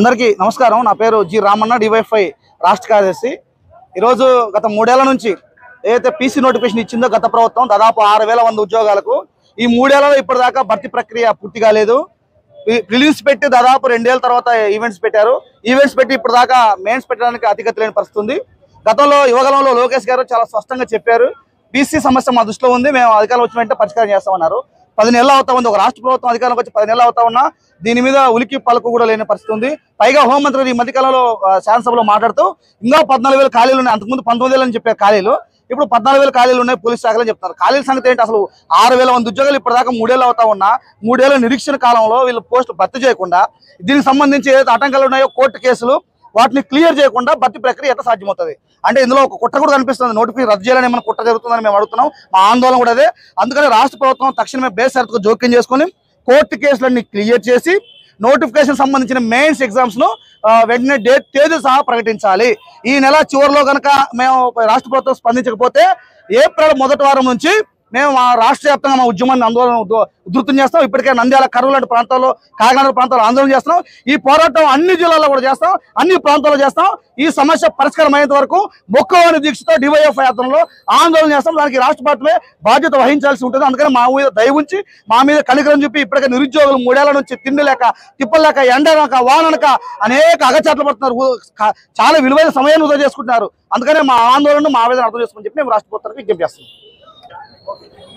అందరికీ నమస్కారం. నా పేరు జి రామన్న, డివైఎఫ్ఐ రాష్ట్ర కార్యదర్శి. ఈరోజు గత 3 ఏళ్ల నుంచి ఏదైతే పీసీ నోటిఫికేషన్ ఇచ్చిందో గత ప్రభుత్వం దాదాపు 6,100 ఉద్యోగాలకు ఈ 3 ఏళ్లలో ఇప్పటిదాకా భర్తీ ప్రక్రియ పూర్తి కాలేదు. ప్రిలిమ్స్ పెట్టి దాదాపు 2 ఏళ్ల తర్వాత ఈవెంట్స్ పెట్టారు. ఈవెంట్స్ పెట్టి ఇప్పటిదాకా మెయిన్స్ పెట్టడానికి అతిగతి లేని పరిస్థితి ఉంది. గతంలో యువగలంలో లోకేష్ గారు చాలా స్పష్టంగా చెప్పారు, బీసీ సమస్య మా దృష్టిలో ఉంది, మేము అధికారం వచ్చిన వెంటనే పరిష్కారం చేస్తామన్నారు. 10 నెలలు అవుతా ఉంది. ఒక రాష్ట్ర ప్రభుత్వం అధికారంలోకి వచ్చి 10 నెలలు అవుతా ఉన్నా దీని మీద ఉలికి పలుకు కూడా లేని పరిస్థితి ఉంది. పైగా హోంమంత్రి ఈ మధ్యకాలంలో శాసనసభలో మాట్లాడుతూ ఇంకా 14,000 ఖాళీలు ఉన్నాయి. అంతకుముందు 19,000 అని చెప్పే ఖాళీలు ఇప్పుడు 14,000 ఖాళీలు ఉన్నాయి పోలీస్ శాఖలు చెప్తున్నారు. ఖాళీల సంగతి ఏంటి? అసలు 6,100 ఉద్యోగాలు ఇప్పటిదాకా 3 ఏళ్ళు అవుతా ఉన్నా 3 ఏళ్ల నిరీక్షణ కాలంలో వీళ్ళు పోస్టులు భర్తీ చేయకుండా, దీనికి సంబంధించి ఏదైతే ఆటంకాలు ఉన్నాయో కోర్టు కేసులు వాటిని క్లియర్ చేయకుండా భర్తీ ప్రక్రియ ఎంత సాధ్యమవుతుంది? అంటే ఇందులో ఒక కుట్ర కూడా కనిపిస్తుంది. నోటిఫికేషన్ రద్దు చేయాలని ఏమైనా కుట్ర జరుగుతుందని మేము అడుగుతున్నాం. మా ఆందోళన కూడా అదే. అందుకని రాష్ట్ర ప్రభుత్వం తక్షణమే బేషరతుగా జోక్యం చేసుకుని కోర్టు కేసులన్నీ క్లియర్ చేసి నోటిఫికేషన్ సంబంధించిన మెయిన్స్ ఎగ్జామ్స్ ను వెంటనే తేదీ సహా ప్రకటించాలి. ఈ నెల చివరిలో కనుక మేము రాష్ట్ర ప్రభుత్వం స్పందించకపోతే ఏప్రిల్ మొదటి వారం నుంచి మేము రాష్ట్ర వ్యాప్తంగా మా ఉద్యమాన్ని ఆందోళన ఉధృతం చేస్తాం. ఇప్పటికే నంద్యాల, కర్నూలు లాంటి ప్రాంతాల్లో, కాకినాడ ప్రాంతాల్లో ఆందోళన చేస్తాం. ఈ పోరాటం అన్ని జిల్లాల్లో కూడా చేస్తాం, అన్ని ప్రాంతాల్లో చేస్తాం. ఈ సమస్య పరిష్కారం అయ్యేంత వరకు మొక్కవని దీక్షతో డివైఎఫ్ఐ యాత్రలో ఆందోళన చేస్తాం. దానికి రాష్ట్ర ప్రభుత్వమే బాధ్యత వహించాల్సి ఉంటుంది. అందుకని మా మీద దయ ఉంచి మా మీద కనికరం చెప్పి ఇప్పటికే నిరుద్యోగులు 3 ఏళ్ల నుంచి తిండి లేక, తిప్పలేక, ఎండనక, వాననక అనేక అగచాట్లు పడుతున్నారు. చాలా విలువైన సమయాన్ని వృధా చేసుకుంటున్నారు. అందుకనే మా ఆందోళన, మా ఆవేదన అర్థం చేసుకుని చెప్పి మేము రాష్ట్ర ప్రభుత్వానికి విజ్ఞప్తి చేస్తున్నాం.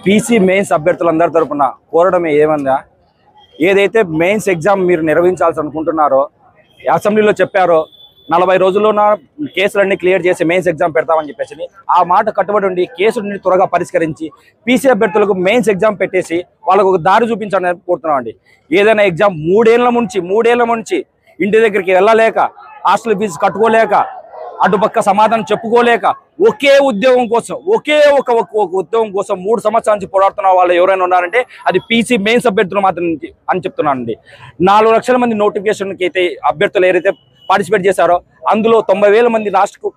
పీసీ మెయిన్స్ అభ్యర్థులందరి తరపున కోరడం ఏమందా, ఏదైతే మెయిన్స్ ఎగ్జామ్ మీరు నిర్వహించాల్సి అనుకుంటున్నారో అసెంబ్లీలో చెప్పారో 40 రోజుల్లోన కేసులన్నీ క్లియర్ చేసి మెయిన్స్ ఎగ్జామ్ పెడతామని చెప్పేసి ఆ మాట కట్టుబడి ఉండి కేసులన్నీ త్వరగా పరిష్కరించి పీసీ అభ్యర్థులకు మెయిన్స్ ఎగ్జామ్ పెట్టేసి వాళ్ళకు ఒక దారి చూపించాలని కోరుతున్నామండి. ఏదైనా ఎగ్జామ్ 3 ఏళ్ల నుంచి ఇంటి దగ్గరికి వెళ్ళలేక, హాస్టల్ ఫీజు కట్టుకోలేక, అటుపక్క సమాధానం చెప్పుకోలేక ఒకే ఉద్యోగం కోసం, ఒకే ఒక ఉద్యోగం కోసం 3 సంవత్సరాల నుంచి పోరాడుతున్న వాళ్ళు ఎవరైనా ఉన్నారంటే అది పీసీ మెయిన్స్ అభ్యర్థులు మాత్రం అని చెప్తున్నానండి. 4 లక్షల మంది నోటిఫికేషన్కి అయితే అభ్యర్థులు ఏదైతే పార్టిసిపేట్ చేశారో అందులో 90,000 మంది లాస్ట్కు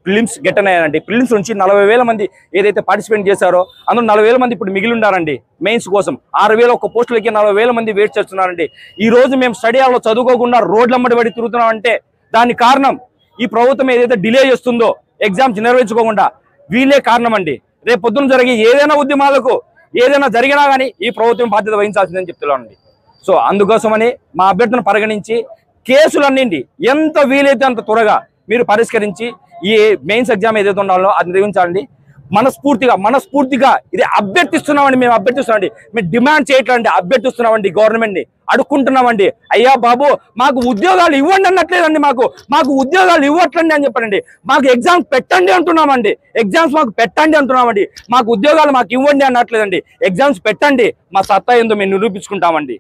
ప్రిలిమ్స్ గెట్ అయ్యారండి. ప్రిలిమ్స్ నుంచి 40,000 మంది ఏదైతే పార్టిసిపేట్ చేశారో అందులో 40,000 మంది ఇప్పుడు మిగిలి ఉన్నారండి. మెయిన్స్ కోసం 6,000 ఒక్క పోస్టులకి 40,000 మంది వెయిట్ చేస్తున్నారండి. ఈ రోజు మేము స్టడీ హాల్లో చదువుకోకుండా రోడ్లమ్మడి పడి తిరుగుతున్నామంటే దానికి కారణం ఈ ప్రభుత్వం ఏదైతే డిలే చేస్తుందో ఎగ్జామ్స్ నిర్వహించుకోకుండా వీళ్ళే కారణం అండి. రేపు పొద్దున జరిగే ఏదైనా ఉద్యమాలకు ఏదైనా జరిగినా కానీ ఈ ప్రభుత్వం బాధ్యత వహించాల్సిందని చెప్తున్నానండి. సో అందుకోసమని మా అభ్యర్థులను పరిగణించి కేసులన్నింటి ఎంత వీలైతే అంత త్వరగా మీరు పరిష్కరించి ఈ మెయిన్స్ ఎగ్జామ్ ఏదైతే ఉండాలో అది నిర్వహించాలండి. మనస్ఫూర్తిగా ఇది అభ్యర్థిస్తున్నామండి. మేము అభ్యర్థిస్తున్నామండి. మేము డిమాండ్ చేయట్లండి, అభ్యర్థిస్తున్నామండి. గవర్నమెంట్ని అడుక్కుంటున్నామండి. అయ్యా బాబు మాకు ఉద్యోగాలు ఇవ్వండి అనట్లేదండి. మాకు ఉద్యోగాలు ఇవ్వట్లండి అని చెప్పండి. మాకు ఎగ్జామ్స్ పెట్టండి అంటున్నామండి. ఎగ్జామ్స్ మాకు పెట్టండి అంటున్నామండి. మాకు ఉద్యోగాలు మాకు ఇవ్వండి అనట్లేదండి. ఎగ్జామ్స్ పెట్టండి, మా సత్తా ఏందో మేము నిరూపించుకుంటామండి.